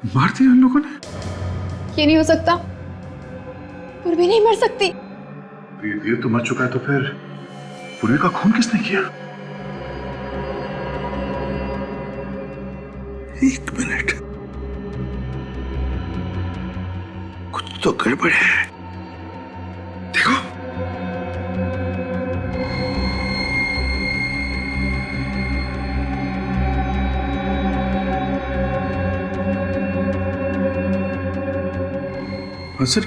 मार दिया उन लोगों ने? ये नहीं हो सकता, पूर्वी नहीं मर सकती। वीर तो मर चुका है, तो फिर पूर्वी का खून किसने किया? एक मिनट, कुछ तो गड़बड़ है। देखो, हाँ सर,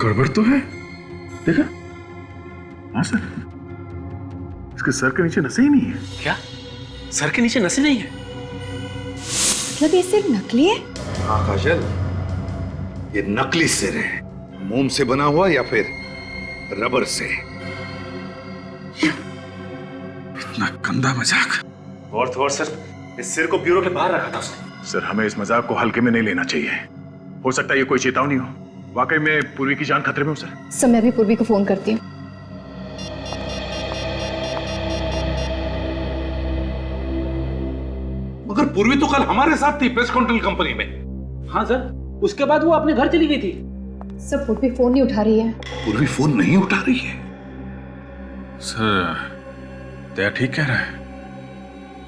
गड़बड़ तो है। देखा? हाँ सर, इसके सर के नीचे नसें ही नहीं है। क्या? सर के नीचे नसें नहीं है? मतलब ये सिर्फ नकली है? हाँ काजल, ये नकली सिर है। मोम से बना हुआ या फिर रबर से। इतना गंदा मजाक। और तो और सर, इस सिर को ब्यूरो के बाहर रखा था उसने। सर, हमें इस मजाक को हल्के में नहीं लेना चाहिए। हो सकता है ये कोई चेतावनी हो। वाकई में पूर्वी की जान खतरे में हो सर। सर, मैं भी पूर्वी को फोन करती हूँ। मगर पूर्वी तो कल हमारे साथ थी प्रेस कंट्रोल कंपनी में। हाँ सर, उसके बाद वो अपने घर चली गई थी। सर, पूर्वी फोन नहीं उठा रही है। पूर्वी फोन नहीं उठा रही है। सर, दया ठीक कह रहा है।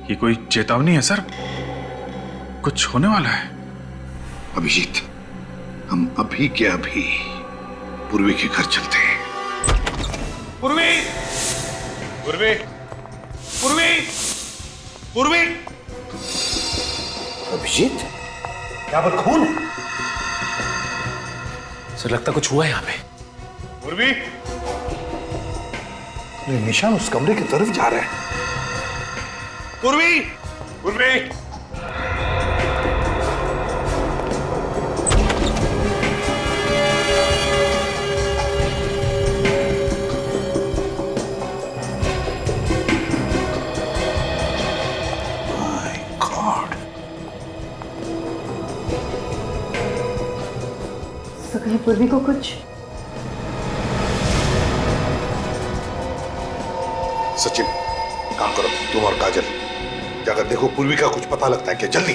ये कोई चेतावनी है सर, कुछ होने वाला है। अभिजीत, हम अभी के अभी पूर्वी के घर चलते हैं। पूर्वी, पूर्वी, पूर्वी, पूर्वी। अभिजीत, यहाँ पर खून है। सर, लगता कुछ हुआ है यहाँ पे। पूर्वी, निशान उस कमरे की तरफ जा रहा है। पूर्वी, पूर्वी। तो कहीं पूर्वी को कुछ? सचिन, काम करो, तुम और काजल जाकर देखो पूर्वी का कुछ पता लगता है क्या। जल्दी।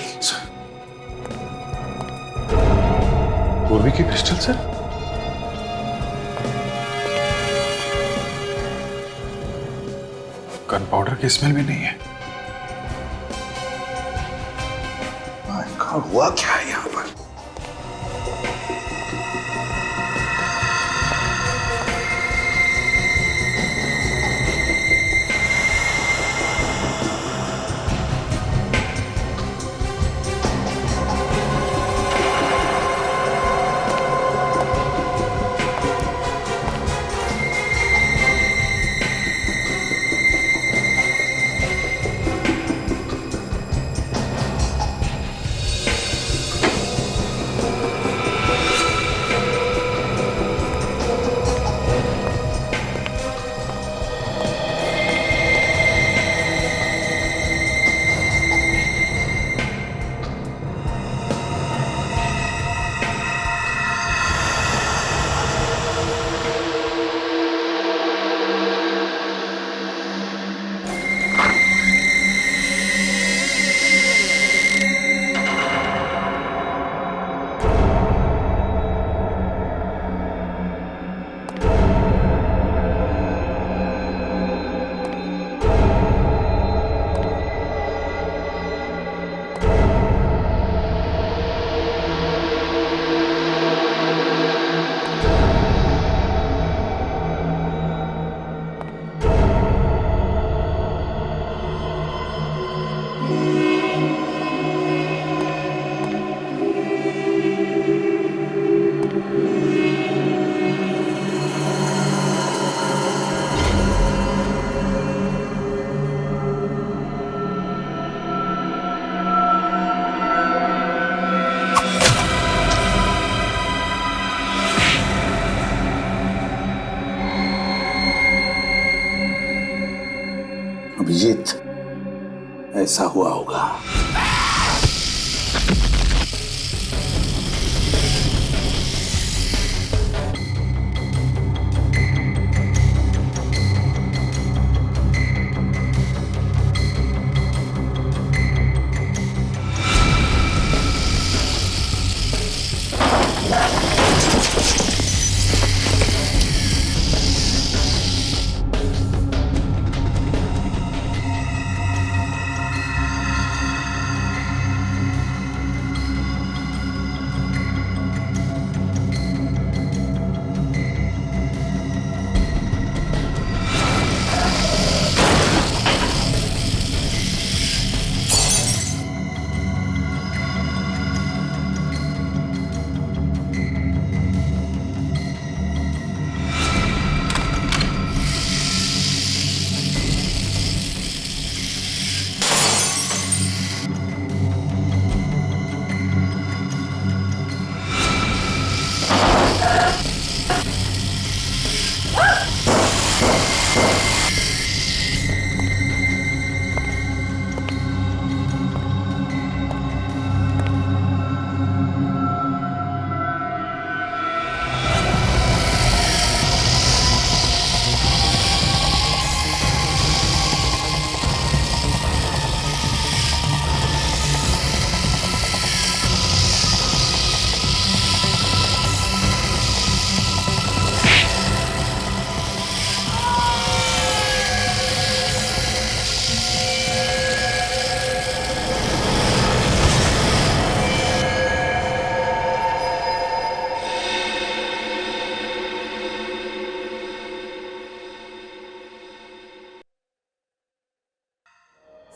पूर्वी की क्रिस्टल सर? गन पाउडर की स्मेल भी नहीं है। माय गॉड, हुआ क्या है यहाँ पर? अभिजीत, ऐसा हुआ होगा।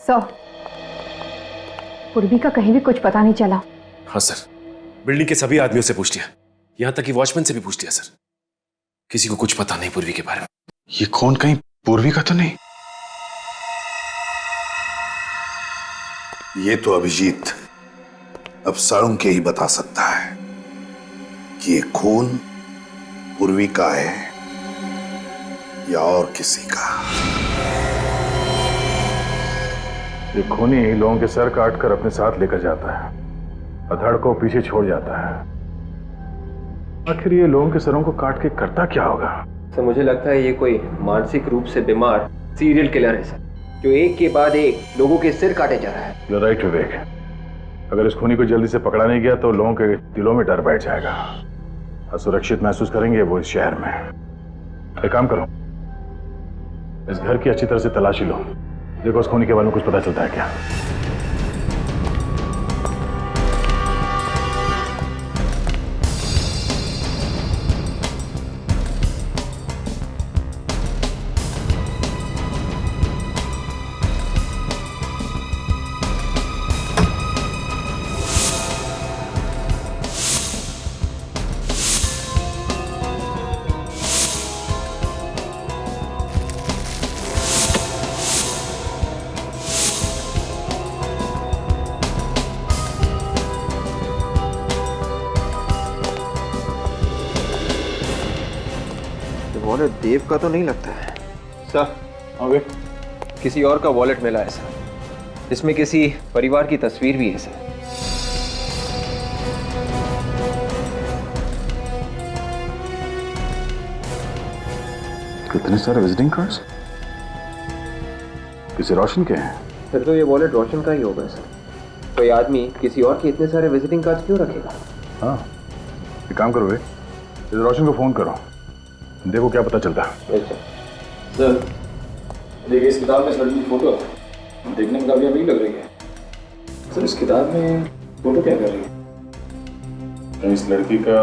सर, पूर्वी का कहीं भी कुछ पता नहीं चला। हाँ सर, बिल्डिंग के सभी आदमियों से पूछ लिया, यहां तक कि वॉचमैन से भी पूछ लिया सर। किसी को कुछ पता नहीं पूर्वी के बारे में। ये कौन, कहीं पूर्वी का तो नहीं? ये तो अभिजीत अब सारुण के ही बता सकता है कि ये खून पूर्वी का है या और किसी का। ये खूनी लोगों के सर काट कर अपने साथ लेकर जाता है, अधड़ को पीछे छोड़ जाता है। आखिर ये लोगों के सरों को काट के करता क्या होगा? सर मुझे लगता है ये कोई मानसिक रूप से बीमार सीरियल किलर है सर, जो एक के बाद एक लोगों के सिर काटे जा रहा है। You're right, विवेक। अगर इस खूनी को जल्दी से पकड़ा नहीं गया तो लोगों के दिलों में डर बैठ जाएगा, असुरक्षित महसूस करेंगे वो इस शहर में। एक काम करो, इस घर की अच्छी तरह से तलाशी लो, देखो उस खूनी के बारे में कुछ पता चलता है क्या। वॉलेट देव का तो नहीं लगता है सर। ओके, किसी और का वॉलेट मिला है सर, जिसमें किसी परिवार की तस्वीर भी है सर। कितने सारे विजिटिंग कार्ड्स? किसी रोशन के हैं? फिर तो ये वॉलेट रोशन का ही होगा सर। कोई आदमी किसी और के इतने सारे विजिटिंग कार्ड्स क्यों रखेगा? हाँ, एक काम करो, इस रोशन को फोन करो, देखो क्या पता चलता है। सर देखिए, इस किताब में इस लड़की की फोटो है, देखने में काफी अमीर लग रही है। सर इस किताब में फोटो क्या कर रही है? तो इस लड़की का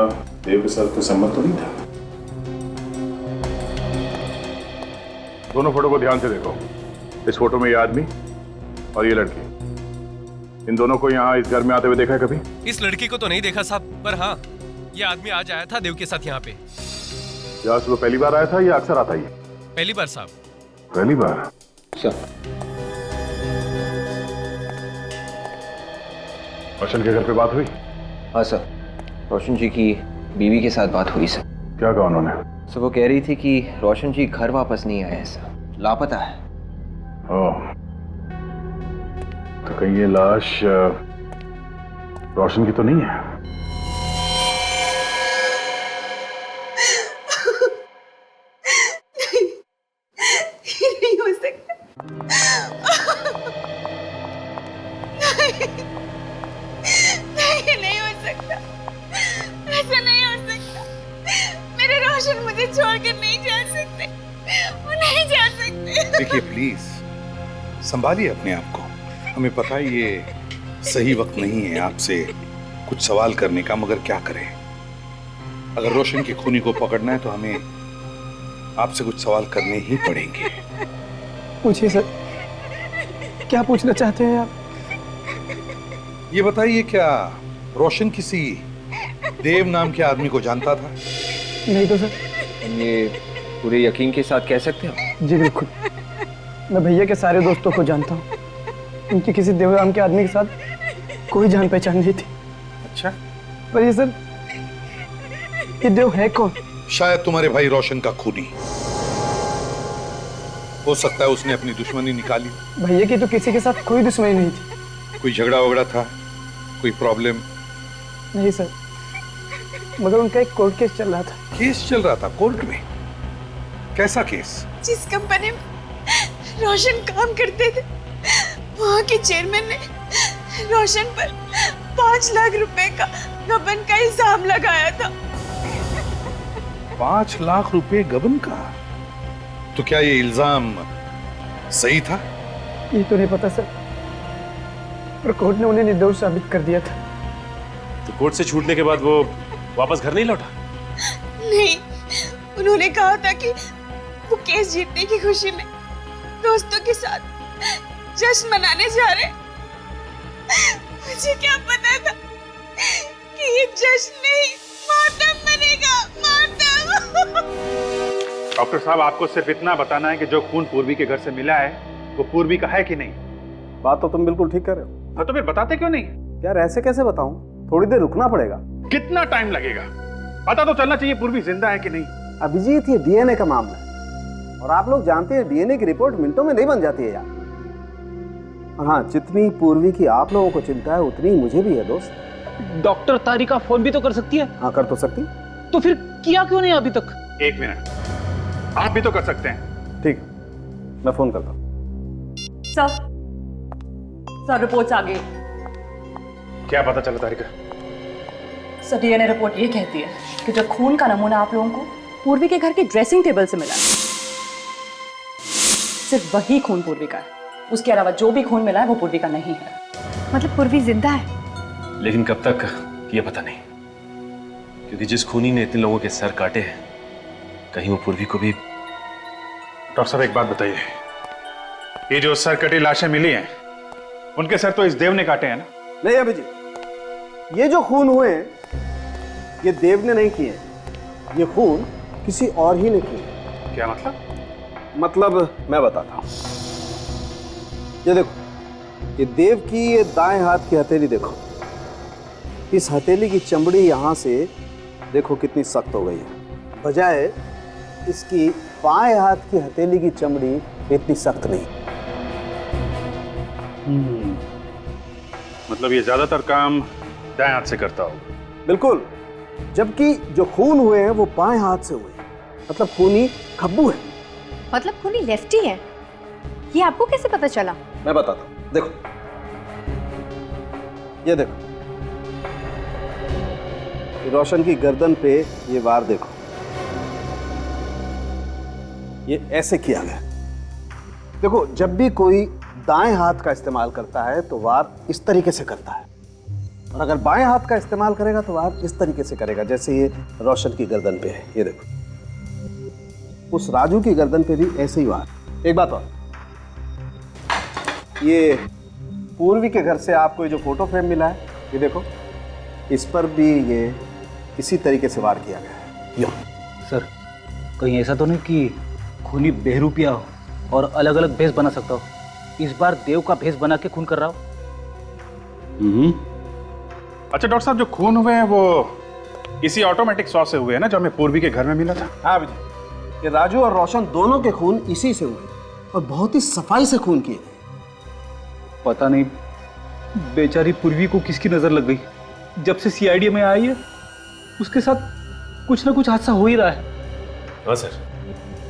देव के साथ कोई संबंध तो नहीं था? दोनों फोटो को ध्यान से देखो। इस फोटो में ये आदमी और ये लड़की, इन दोनों को यहाँ इस घर में आते हुए देखा है कभी? इस लड़की को तो नहीं देखा साहब, पर हाँ ये आदमी आज आया था देव के साथ यहाँ पे। क्या सुबह पहली बार आया था या अक्सर आता ही? पहली बार साहब। पहली बार? सर रोशन के घर पे बात हुई? हाँ सर, रोशन जी की बीवी के साथ बात हुई सर। क्या कहा उन्होंने? सर वो कह रही थी कि रोशन जी घर वापस नहीं आए हैं सर, लापता है। ओह, तो कहीं ये लाश रोशन की तो नहीं है? नहीं हो सकता। नहीं हो सकता, ऐसा नहीं हो सकता। मेरे रोशन मुझे छोड़कर नहीं जा सकते, वो नहीं जा सकते। देखिए प्लीज संभालिए अपने आप को। हमें पता है ये सही वक्त नहीं है आपसे कुछ सवाल करने का, मगर क्या करें, अगर रोशन की खूनी को पकड़ना है तो हमें आपसे कुछ सवाल करने ही पड़ेंगे। पूछिए सर, क्या पूछना चाहते हैं आप? ये बताइए, क्या रोशन किसी देव नाम के आदमी को जानता था? नहीं तो सर। ये पूरे यकीन के साथ कह सकते हो? जी बिल्कुल, मैं भैया के सारे दोस्तों को जानता हूँ, उनकी किसी देव नाम के आदमी के साथ कोई जान पहचान नहीं थी। अच्छा, पर ये सर, ये देव है कौन? शायद तुम्हारे भाई रोशन का खूनी हो सकता है, उसने अपनी दुश्मनी निकाली। भैया की तो किसी के साथ कोई दुश्मनी नहीं थी। कोई झगड़ा वगड़ा था, कोई प्रॉब्लम? नहीं सर, मगर उनका एक कोर्ट केस चल रहा था। केस चल रहा था कोर्ट में? कैसा केस? जिस कंपनी में रोशन काम करते थे, वहाँ के चेयरमैन ने रोशन पर 5 लाख रुपए का गबन का इल्जाम लगाया था। 5 लाख रुपए गबन का? तो क्या ये इल्जाम सही था? ये तो नहीं पता सर, पर कोर्ट ने उन्हें निर्दोष साबित कर दिया था। तो कोर्ट से छूटने के बाद वो वापस घर नहीं लौटा? नहीं, उन्होंने कहा था कि वो केस जीतने की खुशी में दोस्तों के साथ जश्न मनाने जा रहे। मुझे क्या पता था कि ये जश्न नहीं मातम बनेगा, मातम। डॉक्टर साहब, आपको सिर्फ इतना बताना है कि जो खून पूर्वी के घर से मिला है वो पूर्वी का है कि नहीं। बात तो तुम बिल्कुल ठीक कर रहे हो। हाँ, तो फिर बताते क्यों नहीं? यार ऐसे कैसे बताऊं, थोड़ी देर रुकना पड़ेगा। कितना टाइम लगेगा? पता तो चलना चाहिए पूर्वी जिंदा है कि नहीं। अभिजीत, ये डीएनए का मामला है और आप लोग जानते हैं डीएनए की रिपोर्ट मिनटों में नहीं बन जाती है यार। और हाँ, जितनी पूर्वी की आप लोगों को चिंता है उतनी मुझे भी है दोस्त। डॉक्टर तारिका फोन भी तो कर सकती है। हाँ, कर तो सकती। तो फिर किया क्यों नहीं अभी तक? एक मिनट, आप भी तो कर सकते हैं। ठीक, मैं फोन करता हूँ। सर रिपोर्ट्स आ गई। क्या पता चला तारिका? सर डीएनए रिपोर्ट ये कहती है कि जो खून का नमूना आप लोगों को पूर्वी के घर के ड्रेसिंग टेबल से मिला है, सिर्फ वही खून पूर्वी का है। उसके अलावा जो भी खून मिला है वो पूर्वी का नहीं है। मतलब पूर्वी जिंदा है? लेकिन कब तक ये पता नहीं, क्योंकि जिस खूनी ने इतने लोगों के सर काटे हैं, कहीं वो पूर्वी को भी। डॉक्टर साहब, एक बात बताइए, ये जो सर कटी लाशें मिली हैं उनके सर तो इस देव ने काटे हैं ना? नहीं अभिजीत, ये जो खून हुए हैं ये देव ने नहीं किए, ये खून किसी और ही ने किए। क्या मतलब? मतलब मैं बताता हूं। ये देखो, ये देव की ये दाएं हाथ की हथेली देखो, इस हथेली की चमड़ी यहां से देखो कितनी सख्त हो गई है, बजाय इसकी बाएं हाथ की हथेली की चमड़ी इतनी सख्त नहीं। मतलब ये ज्यादातर काम दाएं हाथ से करता होगा। बिल्कुल, जबकि जो खून हुए हैं वो बाएं हाथ से हुए हैं, मतलब खूनी खब्बू है। मतलब खूनी लेफ्टी है? ये आपको कैसे पता चला? मैं बताता हूं, देखो ये देखो, ये रोशन की गर्दन पे ये वार देखो, ये ऐसे किया गया। देखो, जब भी कोई दाएं हाथ का इस्तेमाल करता है तो वार इस तरीके से करता है, और अगर बाएं हाथ का इस्तेमाल करेगा तो वार इस तरीके से करेगा, जैसे ये रोशन की गर्दन पे है। ये देखो, उस राजू की गर्दन पे भी ऐसे ही वार। एक बात और, ये पूर्वी के घर से आपको जो फोटो फ्रेम मिला है, ये देखो, इस पर भी ये इसी तरीके से वार किया गया है। यो सर, कहीं ऐसा तो नहीं कि खूनी बेहरूपिया हो और अलग अलग भेष बना सकता हो? इस बार देव का भेष बना के खून कर रहा हो। अच्छा डॉक्टर साहब, जो खून हुए हैं वो इसी ऑटोमेटिक सॉस से हुए हैं ना, जो हमें पूर्वी के घर में मिला था? हाँ भैया, ये राजू और रोशन दोनों के खून इसी से हुए और बहुत ही सफाई से खून किए। पता नहीं बेचारी पूर्वी को किसकी नजर लग गई, जब से सीआईडी में आई है उसके साथ कुछ ना कुछ हादसा हो ही रहा है। हाँ सर,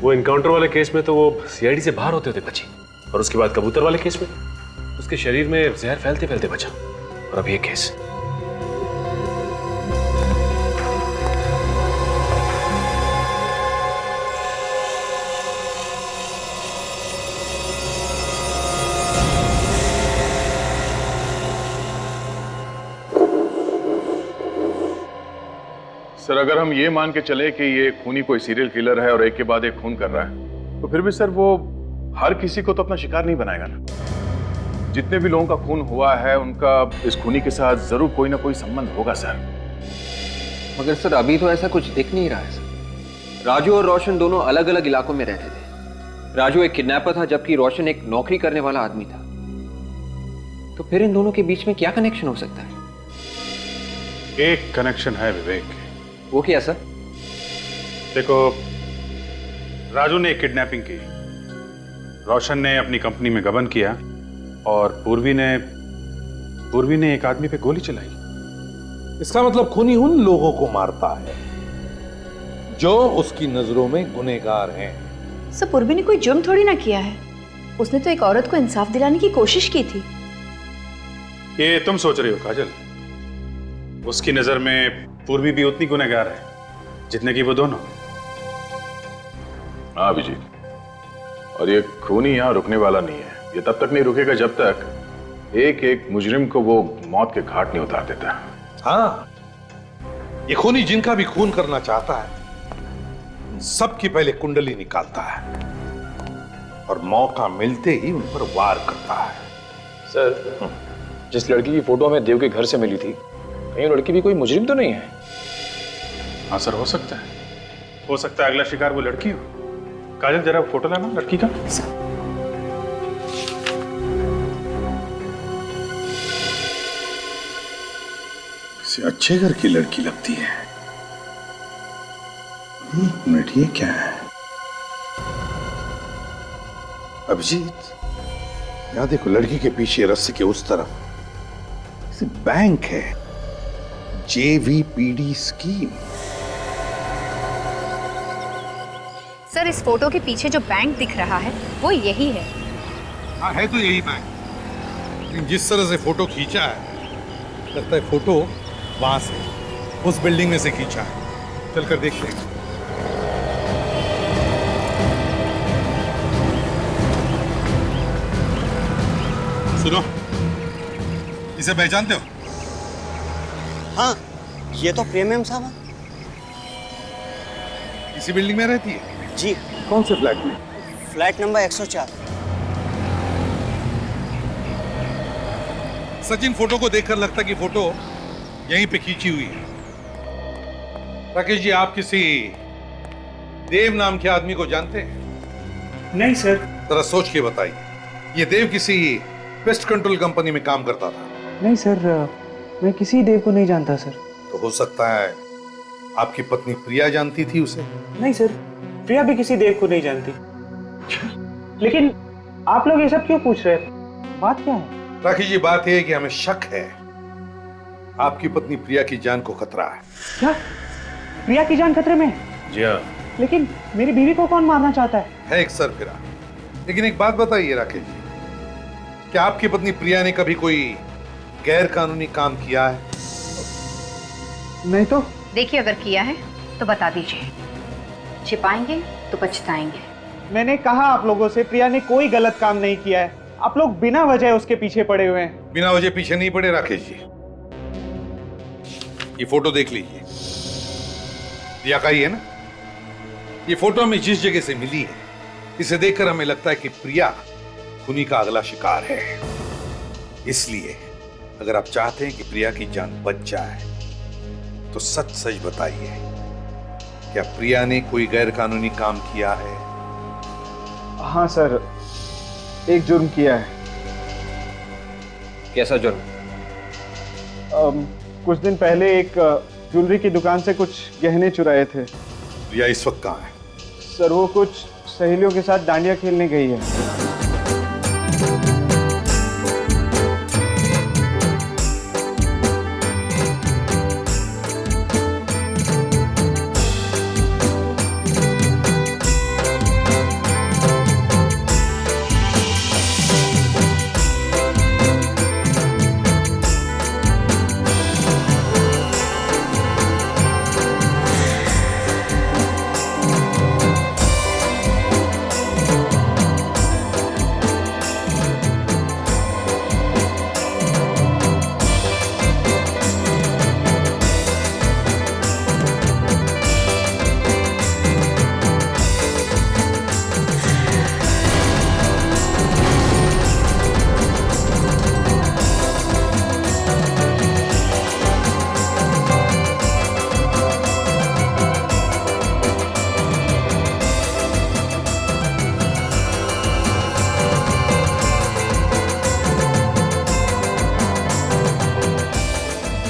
वो इनकाउंटर वाले केस में तो वो सीआईडी से बाहर होते होते बची, और उसके बाद कबूतर वाले केस में उसके शरीर में जहर फैलते फैलते बचा, और अब ये केस। सर, अगर हम ये मान के चले कि ये खूनी कोई सीरियल किलर है और एक के बाद एक खून कर रहा है, तो फिर भी सर वो हर किसी को तो अपना शिकार नहीं बनाएगा ना। जितने भी लोगों का खून हुआ है उनका इस खूनी के साथ जरूर कोई ना कोई संबंध होगा सर। मगर सर अभी तो ऐसा कुछ दिख नहीं रहा है सर। राजू और रोशन दोनों अलग अलग इलाकों में रहते थे। राजू एक किडनैपर था जबकि रोशन एक नौकरी करने वाला आदमी था। तो फिर इन दोनों के बीच में क्या कनेक्शन हो सकता है? एक कनेक्शन है विवेक। वो क्या सर? देखो, राजू ने एक किडनैपिंग की, रोशन ने अपनी कंपनी में गबन किया, और पूर्वी ने एक आदमी पे गोली चलाई। इसका मतलब खूनी उन लोगों को मारता है जो उसकी नजरों में गुनहगार हैं। सब पूर्वी ने कोई जुर्म थोड़ी ना किया है, उसने तो एक औरत को इंसाफ दिलाने की कोशिश की थी। ये तुम सोच रही हो काजल, उसकी नजर में पूर्वी भी उतनी गुनहगार है जितने की वो दोनों। हाँ अभिजीत, और ये खूनी यहाँ रुकने वाला नहीं है। ये तब तक नहीं रुकेगा जब तक एक एक मुजरिम को वो मौत के घाट नहीं उतार देता। हाँ, ये खूनी जिनका भी खून करना चाहता है सबकी पहले कुंडली निकालता है, और मौका मिलते ही उन पर वार करता है। सर, जिस लड़की की फोटो हमें देव के घर से मिली थी, कहीं लड़की भी कोई मुजरिम तो नहीं है? हाँ सर, हो सकता है। हो सकता है अगला शिकार वो लड़की हो। काजल, जरा फोटो लाना लड़की का। किसी अच्छे घर की लड़की लगती है। मिनट, ये क्या है? अभिजीत, यहां देखो, लड़की के पीछे रस्सी के उस तरफ बैंक है, JVPD स्कीम। सर, इस फोटो के पीछे जो बैंक दिख रहा है वो यही है। हाँ, है तो यही बैंक, लेकिन जिस तरह से फोटो खींचा है, लगता है फोटो वहां से, उस बिल्डिंग में से खींचा है। चलकर देखते हैं। सुनो, इसे पहचानते हो? हाँ, ये तो प्रेम साहब है। इसी बिल्डिंग में रहती है? जी। कौन से फ्लैट में? Flat number 104। सचिन, फोटो को देखकर लगता है कि फोटो यहीं पे खींची हुई है। राकेश जी, आप किसी देव नाम के आदमी को जानते हैं? नहीं सर। जरा सोच के बताइए, ये देव किसी पेस्ट कंट्रोल कंपनी में काम करता था? नहीं सर, मैं किसी देव को नहीं जानता सर। तो हो सकता है आपकी पत्नी प्रिया जानती थी उसे? नहीं सर, प्रिया भी किसी देव को नहीं जानती। लेकिन आप लोग ये सब क्यों पूछ रहे हैं? बात क्या है? राकेश जी, बात यह है कि हमें शक है आपकी पत्नी प्रिया की जान को खतरा है। क्या? प्रिया की जान खतरे में? जी हाँ। लेकिन मेरी बीवी को कौन मारना चाहता है? एक सरफिरा। लेकिन एक बात बताइए राकेश जी, क्या आपकी पत्नी प्रिया ने कभी कोई गैर कानूनी काम किया है? नहीं तो। देखिए, अगर किया है तो बता दीजिए, छिपाएंगे तो पछताएंगे। मैंने कहा आप लोगों से, प्रिया ने कोई गलत काम नहीं किया है। आप लोग बिना वजह उसके पीछे पड़े हुए हैं। बिना वजह पीछे नहीं पड़े राकेश जी। ये फोटो देख लीजिए, प्रिया का ही है ना? ये फोटो हमें जिस जगह से मिली है, इसे देखकर हमें लगता है कि प्रिया खूनी का अगला शिकार है। इसलिए अगर आप चाहते हैं कि प्रिया की जान बच जाए, तो सच सच बताइए, क्या प्रिया ने कोई गैर कानूनी काम किया है? हाँ सर, एक जुर्म किया है। कैसा जुर्म? कुछ दिन पहले एक ज्वेलरी की दुकान से कुछ गहने चुराए थे। प्रिया इस वक्त कहाँ है? सर, वो कुछ सहेलियों के साथ डांडिया खेलने गई है।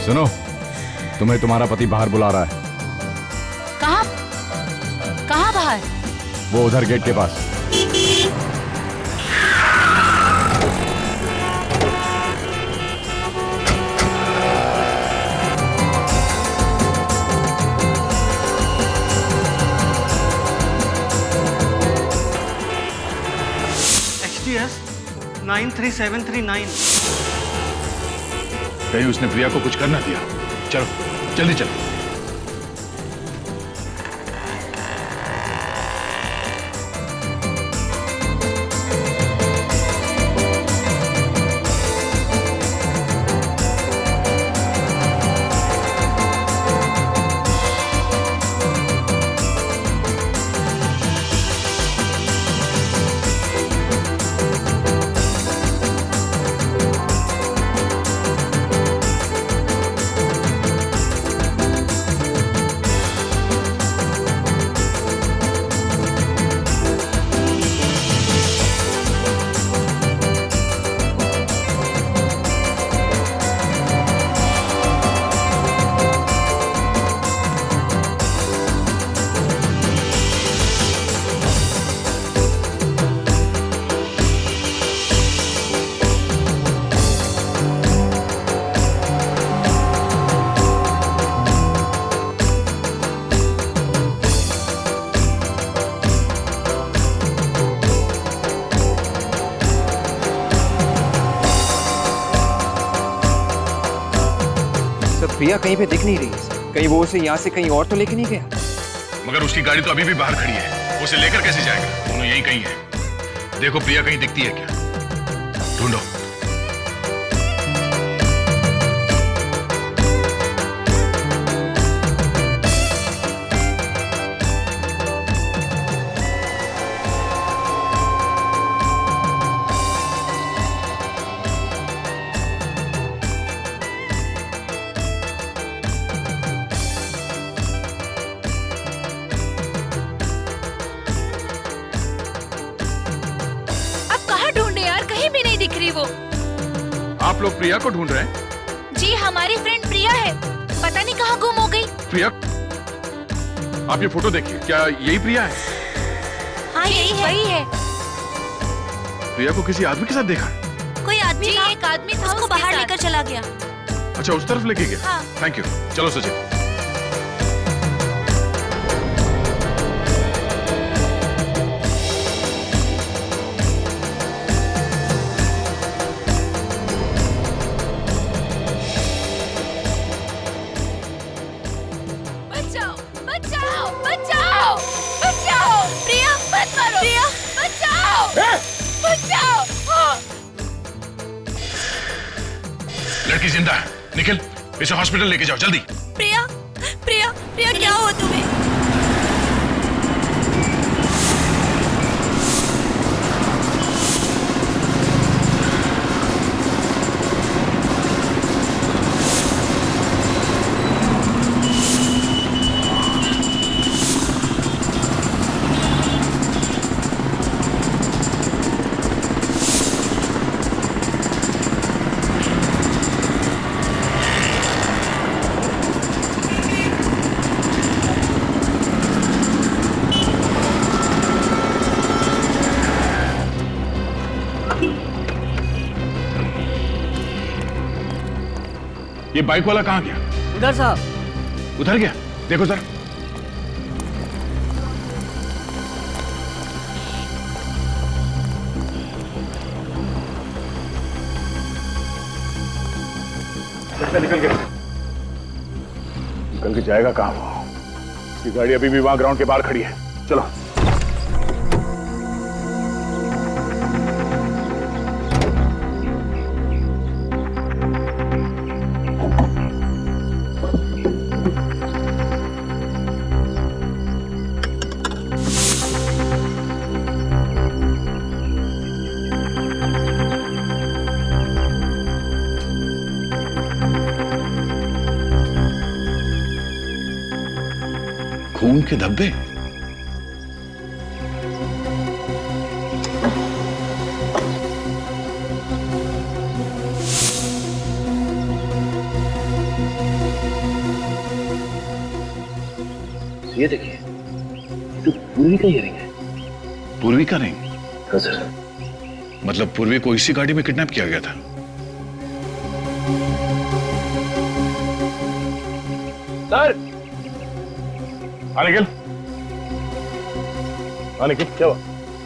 सुनो, तुम्हें तुम्हारा पति बाहर बुला रहा है। कहाँ? कहाँ बाहर? वो उधर गेट के पास। XTS 93739। कहीं उसने प्रिया को कुछ करना दिया। चलो जल्दी चलो। प्रिया कहीं पे दिख नहीं रही है। कहीं वो उसे यहाँ से कहीं और तो लेके नहीं गया? मगर उसकी गाड़ी तो अभी भी बाहर खड़ी है, उसे लेकर कैसे जाएगा? दोनों यहीं कहीं है। देखो प्रिया कहीं दिखती है क्या, ढूंढो। आप लोग प्रिया को ढूंढ रहे हैं? जी, हमारी फ्रेंड प्रिया है, पता नहीं कहाँ गुम हो गई। प्रिया, आप ये फोटो देखिए, क्या यही प्रिया है? हाँ, यही है। वही है। प्रिया को किसी आदमी के साथ देखा? कोई आदमी था, एक आदमी था, उसको बाहर लेकर चला गया। अच्छा, उस तरफ लेके गया? हाँ। Thank you. चलो सचिन। लड़की जिंदा है, निखिल इसे हॉस्पिटल लेके जाओ जल्दी। प्रिया, प्रिया, प्रिया क्या हुआ तुम्हें? ये बाइक वाला कहाँ गया? उधर साहब। उधर गया? देखो जरा। निकल गया। निकल के जाएगा कहाँ वो? उसकी गाड़ी अभी भी वहां ग्राउंड के बाहर खड़ी है। चलो। खून के धब्बे? ये देखिए, तो पूर्वी का रिंग है। पूर्वी का रिंग? हाँ सर। मतलब पूर्वी को इसी गाड़ी में किडनैप किया गया था? सर। निखिल, निखिल क्या हुआ?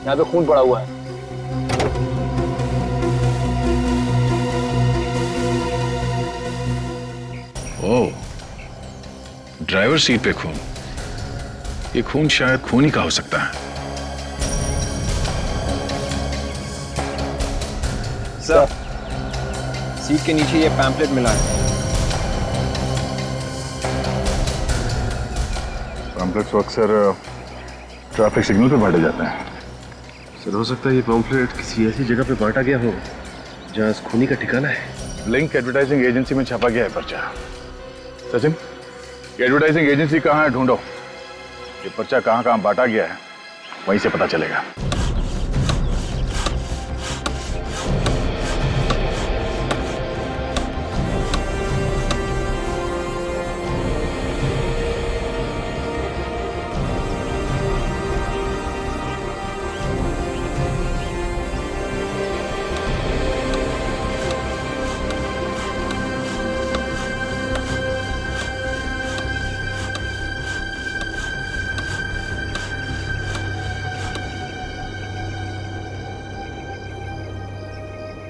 यहाँ पे खून पड़ा हुआ है। ओह, ड्राइवर सीट पे खून। ये खून शायद खून ही का हो सकता है। सर, सीट के नीचे ये पैम्पलेट मिला है। पैम्पलेट्स अक्सर ट्रैफिक सिग्नल पे बांटे जाते हैं। सर, हो सकता है ये पैम्पलेट किसी ऐसी जगह पे बांटा गया हो जहां इस खूनी का ठिकाना है। लिंक एडवर्टाइजिंग एजेंसी में छापा गया है पर्चा। सचिन, ये एडवर्टाइजिंग एजेंसी कहाँ है, ढूंढो। ये पर्चा कहाँ कहाँ बांटा गया है, वहीं से पता चलेगा।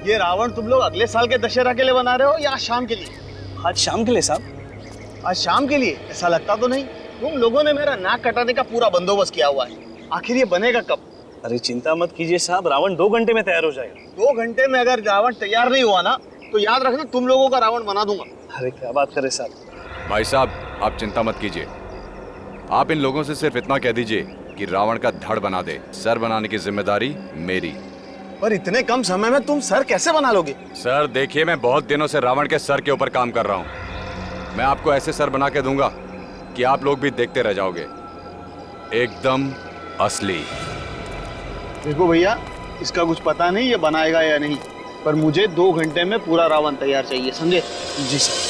ये रावण तुम लोग अगले साल के दशहरा के लिए बना रहे हो या आज शाम के लिए? आज शाम के लिए साहब। आज शाम के लिए? ऐसा लगता तो नहीं। तुम लोगों ने मेरा नाक कटाने का पूरा बंदोबस्त किया हुआ है। आखिर ये बनेगा कब? अरे चिंता मत कीजिए साहब, रावण 2 घंटे में तैयार हो जाएगा। 2 घंटे में अगर रावण तैयार नहीं हुआ ना तो याद रखना तुम लोगों का रावण बना दूंगा। अरे क्या बात करे साहब। भाई साहब, आप चिंता मत कीजिए। आप इन लोगों से सिर्फ इतना कह दीजिए कि रावण का धड़ बना दे। सर बनाने की जिम्मेदारी मेरी। पर इतने कम समय में तुम सर कैसे बना लोगे? सर देखिए, मैं बहुत दिनों से रावण के सर के ऊपर काम कर रहा हूँ। मैं आपको ऐसे सर बना के दूंगा कि आप लोग भी देखते रह जाओगे, एकदम असली। देखो भैया, इसका कुछ पता नहीं ये बनाएगा या नहीं, पर मुझे 2 घंटे में पूरा रावण तैयार चाहिए, समझे? जी सर।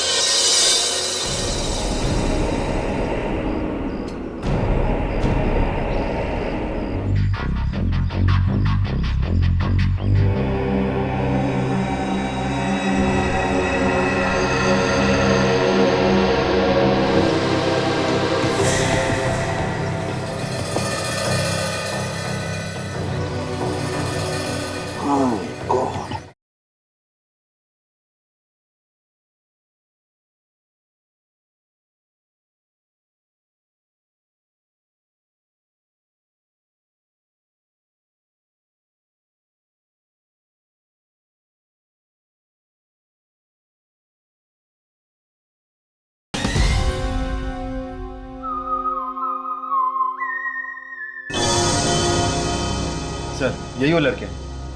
सर, यही वो लड़के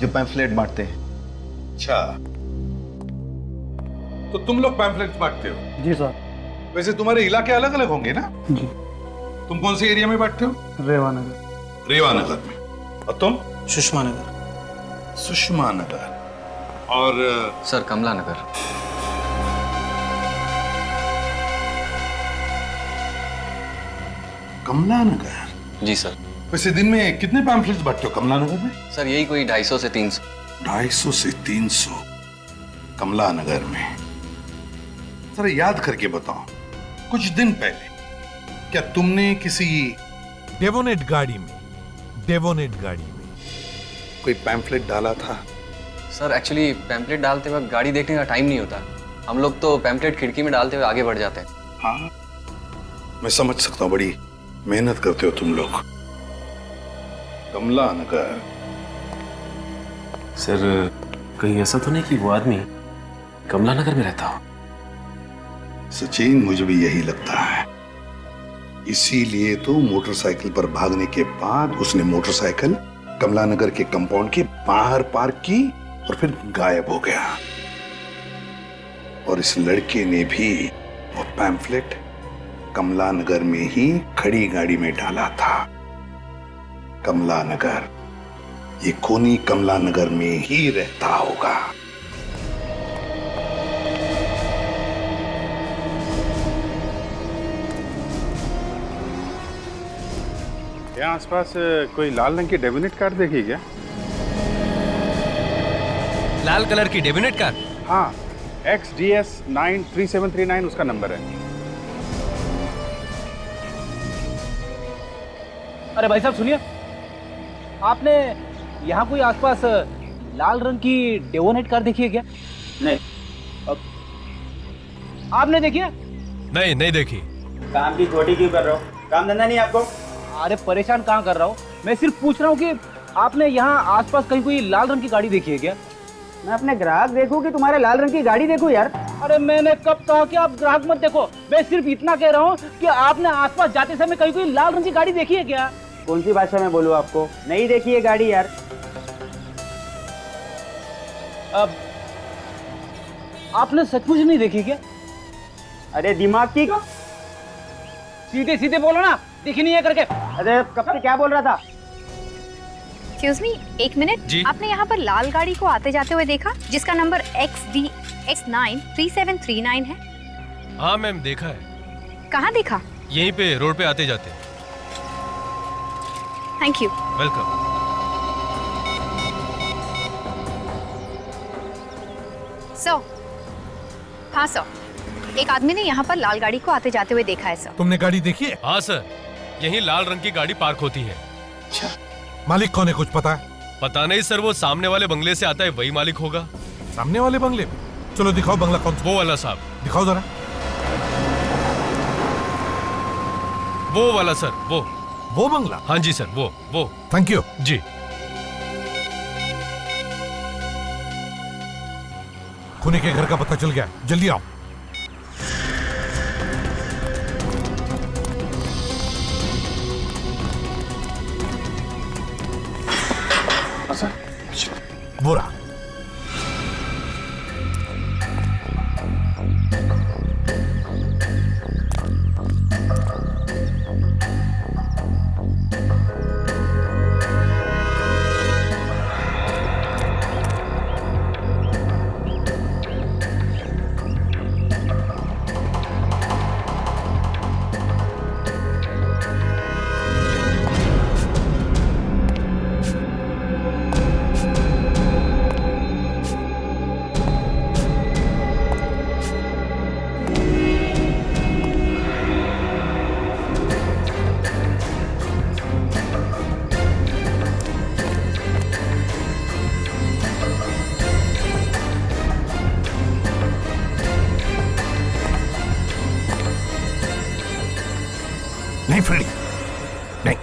जो पैम्फलेट बांटते हैं। अच्छा, तो तुम लोग पैम्फलेट बांटते हो? जी सर। वैसे तुम्हारे इलाके अलग अलग होंगे ना? जी। तुम कौन से एरिया में बांटते हो? रेवानगर। रेवानगर में। और तुम? सुषमा नगर। सुषमा नगर। और सर कमला नगर। कमला नगर? जी सर। वैसे दिन में कितने पैम्फलेट्स बांटते हो कमला नगर में? सर यही कोई 250 से 300। 250 से 300 कमला नगर में। जरा याद करके बताओ, कुछ दिन पहले क्या तुमने किसी डेवोनेट गाड़ी में कोई पैम्फलेट डाला था? सर एक्चुअली पैम्पलेट डालते वक्त गाड़ी देखने का टाइम नहीं होता। हम लोग तो पैम्पलेट खिड़की में डालते हुए आगे बढ़ जाते हैं। हाँ, मैं समझ सकता हूँ, बड़ी मेहनत करते हो तुम लोग। कमला नगर। सर कहीं ऐसा तो नहीं कि वो आदमी कमला नगर में रहता हो? सचिन, मुझे भी यही लगता है। इसीलिए तो मोटरसाइकिल पर भागने के बाद उसने मोटरसाइकिल कमला नगर के कंपाउंड के बाहर पार्क की और फिर गायब हो गया। और इस लड़के ने भी वो पैम्फलेट कमला नगर में ही खड़ी गाड़ी में डाला था। कमला नगर, ये खूनी कमला नगर में ही रहता होगा। यहाँ आसपास कोई लाल रंग की डेबिनेट कार देखी क्या? लाल कलर की डेबिनेट कार? हाँ, XDS 93739 उसका नंबर है। अरे भाई साहब सुनिए, आपने यहाँ कोई आसपास लाल रंग की डेवोनेट कार देखी है क्या? नहीं। आपने देखी है? नहीं, नहीं देखी। काम की खोटी क्यों कर रहे हो? काम धंधा नहीं आपको? अरे परेशान कहाँ कर रहा हूँ, मैं सिर्फ पूछ रहा हूँ कि आपने यहाँ आसपास कहीं कोई लाल रंग की गाड़ी देखी है क्या? मैं अपने ग्राहक देखूं कि तुम्हारे लाल रंग की गाड़ी देखूं यार? अरे मैंने कब कहा कि आप ग्राहक मत देखो, मैं सिर्फ इतना कह रहा हूँ कि आपने आसपास जाते समय कहीं कोई लाल रंग की गाड़ी देखी है क्या? कौन सी भाषा में बोलूं आपको? नहीं देखी है गाड़ी यार। अब आपने सचमुच नहीं देखी क्या? अरे दिमाग की सीधे सीधे बोलो ना, दिखी नहीं है करके। अरे कब से क्या बोल रहा था? Excuse me, 1 minute. आपने यहाँ पर लाल गाड़ी को आते जाते हुए देखा जिसका नंबर XDX 93739 है? हाँ मैम, देखा है। कहाँ देखा? यहीं पे रोड पे आते जाते। Thank you. वेलकम। सर, हाँ सर, एक आदमी ने यहाँ पर लाल गाड़ी को आते जाते हुए देखा है सर। तुमने गाड़ी देखी है? हाँ सर, यहीं लाल रंग की गाड़ी पार्क होती है। अच्छा, मालिक कौन है, कुछ पता है? पता नहीं सर, वो सामने वाले बंगले से आता है, वही मालिक होगा। सामने वाले बंगले में? चलो दिखाओ बंगला कौन सा। वो वाला साहब। दिखाओ जरा। वो वाला सर, वो बंगला? हाँ जी सर, वो। थैंक यू जी। खूनी के घर का पता चल गया, जल्दी आओ। बुरा नहीं फ्रेडी, नहीं।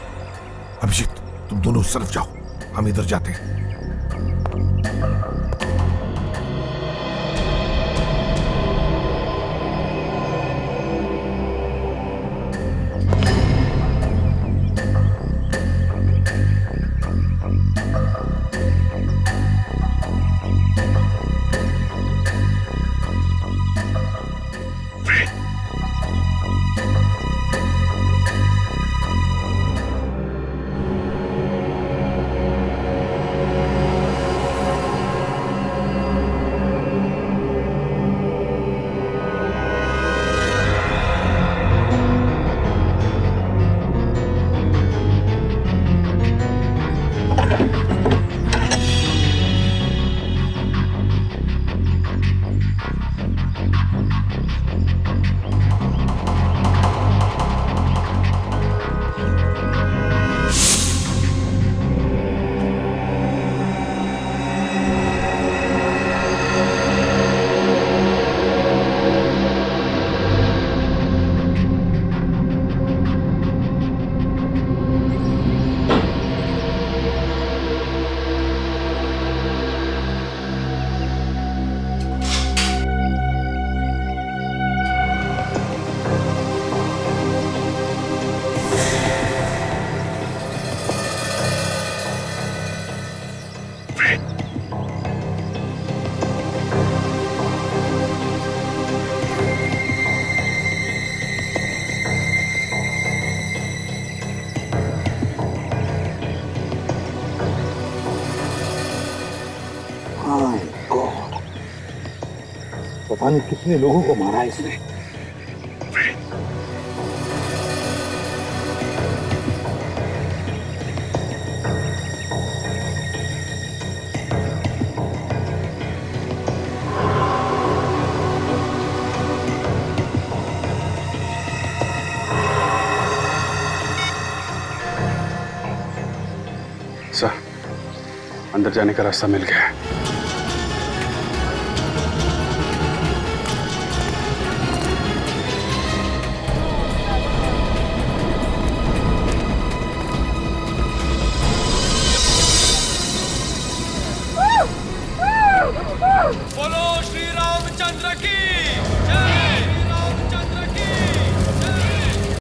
अभिजीत, तुम दोनों उस तरफ जाओ, हम इधर जाते हैं। पता नहीं कितने लोगों को मारा इसने। सर, अंदर जाने का रास्ता मिल गया है। बोलो श्री रामचंद्र की जय, श्री रामचंद्र की जय।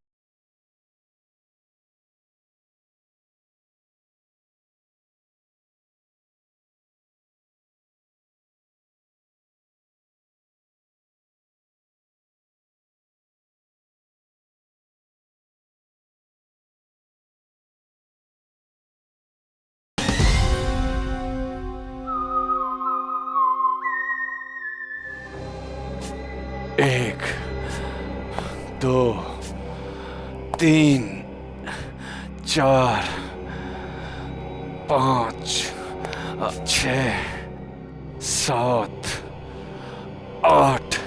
एक, दो, तीन, चार, पाँच, 6, 7, 8,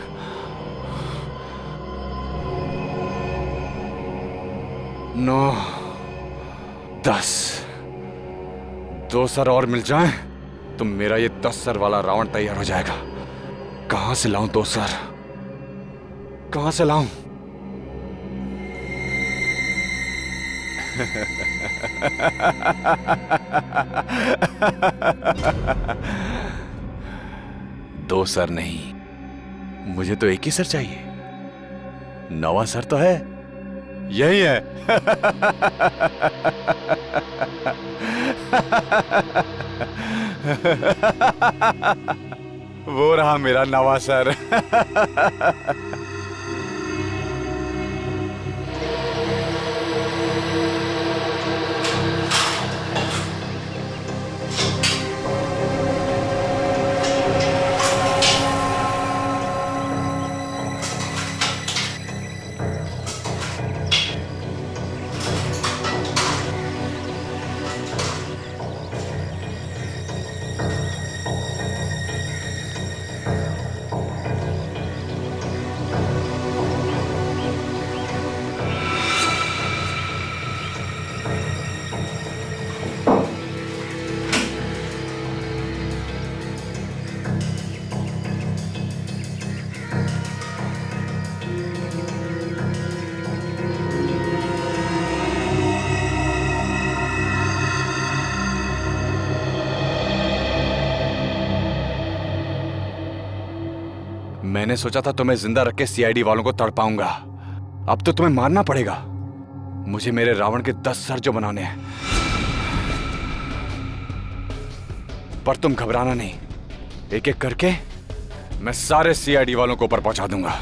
9, 10। 2 सर और मिल जाएं तो मेरा ये 10 सर वाला रावण तैयार हो जाएगा। कहां से लाऊं 2 सर? कहां से लाऊं? दो सर नहीं, मुझे तो एक ही सर चाहिए। नवा सर तो है, यही है। वो रहा मेरा नवा सर। मैंने सोचा था तुम्हें जिंदा रख के सीआईडी वालों को तड़पाऊंगा। अब तो तुम्हें मारना पड़ेगा। मुझे मेरे रावण के 10 सर जो बनाने हैं। पर तुम घबराना नहीं, एक एक करके मैं सारे सीआईडी वालों को ऊपर पहुंचा दूंगा।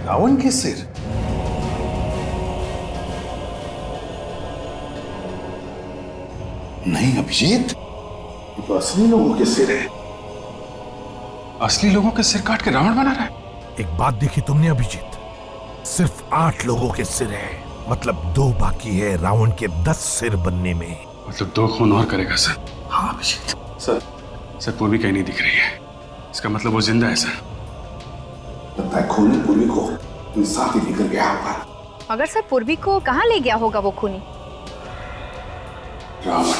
रावण के सिर? नहीं अभिजीत, ये तो असली लोगों के सिर है। असली लोगों के सिर काट के रावण बना रहा है? एक बात देखी तुमने अभिजीत, सिर्फ 8 लोगों के सिर है, मतलब 2 बाकी है रावण के 10 सिर बनने में। मतलब 2 खून और करेगा सर? हाँ अभिजीत। सर पूर्वी कहीं नहीं दिख रही है, इसका मतलब वो जिंदा है सर। लगता है खूनी पूर्वी को साथ ही लेकर गया होगा। मगर सर पूर्वी को कहाँ ले गया होगा वो खूनी? रावण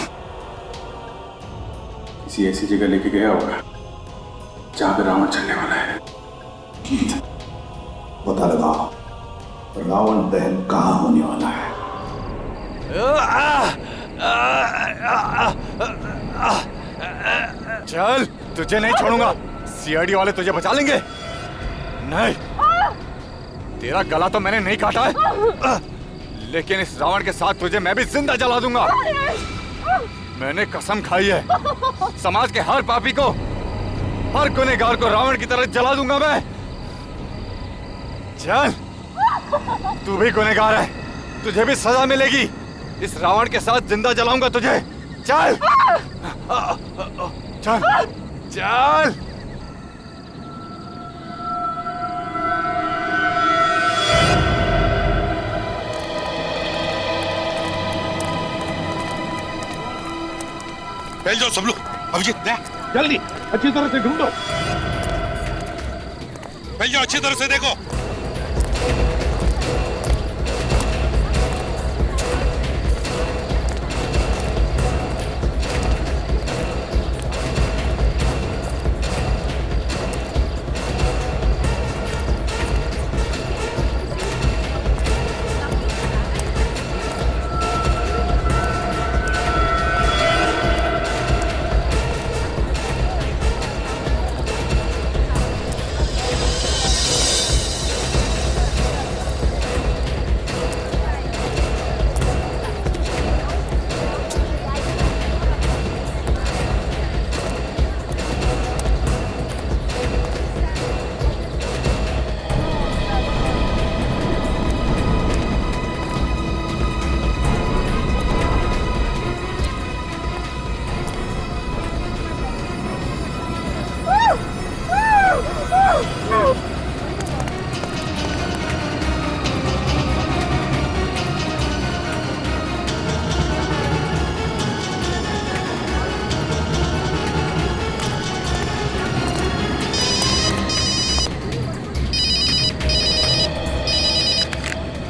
किसी ऐसी जगह लेके गया होगा जहां पे रावण चलने वाला है। गीत पता लगाओ रावण दहन कहाँ होने वाला है। चल, तुझे नहीं छोड़ूंगा। सीआईडी वाले तुझे बचा लेंगे। नहीं, तेरा गला तो मैंने नहीं काटा है, लेकिन इस रावण के साथ तुझे मैं भी जिंदा जला दूंगा। मैंने कसम खाई है, समाज के हर पापी को, हर गुनहगार को रावण की तरह जला दूंगा मैं। चल, तू भी गुनहगार है, तुझे भी सजा मिलेगी। इस रावण के साथ जिंदा जलाऊंगा तुझे। चल चल चल। फैल जाओ सब लोग। अभिजीत जल्दी अच्छी तरह से ढूंढो। फैल जाओ, अच्छी तरह से देखो।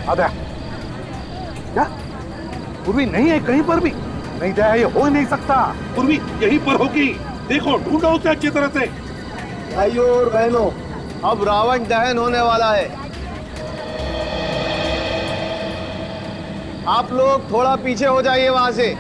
आधा क्या पूर्वी नहीं है कहीं पर भी? नहीं दया, ये हो ही नहीं सकता। पूर्वी यहीं पर होगी, देखो ढूंढो उसे अच्छी तरह से। भाइयों और बहनों, अब रावण दहन होने वाला है। आप लोग थोड़ा पीछे हो जाइए वहां से।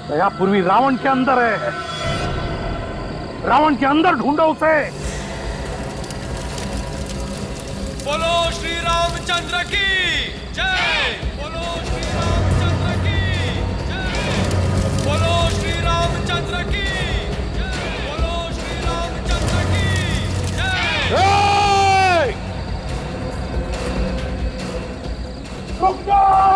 दया, पूर्वी रावण के अंदर है, रावण के अंदर ढूंढो उसे। बोलो श्री रामचंद्र की जय। बोलो श्री रामचंद्र की जय। बोलो श्री रामचंद्र की जय। बोलो श्री रामचंद्र की जय। रुक जाओ!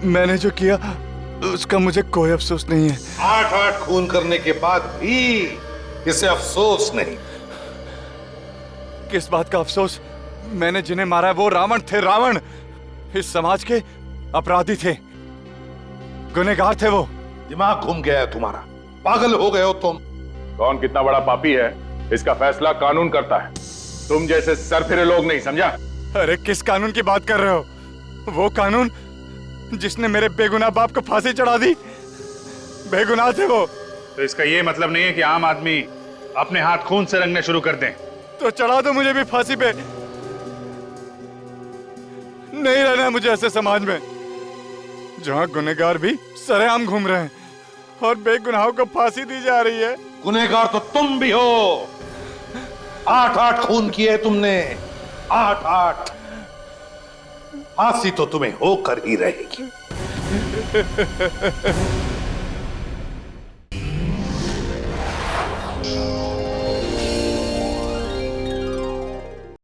मैंने जो किया उसका मुझे कोई अफसोस नहीं है। 8-8 खून करने के बाद भी इसे अफसोस नहीं। किस बात का अफसोस? मैंने जिन्हें मारा है वो रावण थे, रावण इस समाज के अपराधी थे, गुनहगार थे वो। दिमाग घूम गया है तुम्हारा, पागल हो गए हो तुम। कौन कितना बड़ा पापी है इसका फैसला कानून करता है, तुम जैसे सरफिरे लोग नहीं, समझा? अरे किस कानून की बात कर रहे हो? वो कानून जिसने मेरे बेगुनाह बाप को फांसी चढ़ा दी, बेगुनाह थे वो। तो इसका ये मतलब नहीं है कि आम आदमी अपने हाथ खून से रंगने शुरू कर दें। तो चढ़ा दो मुझे भी फांसी पे। नहीं रहना है मुझे ऐसे समाज में जहां गुनहगार भी सरेआम घूम रहे हैं और बेगुनाहों को फांसी दी जा रही है। गुनहगार तो तुम भी हो। 8-8 खून किए तुमने, 8-8। फांसी तो तुम्हें होकर ही रहेगी।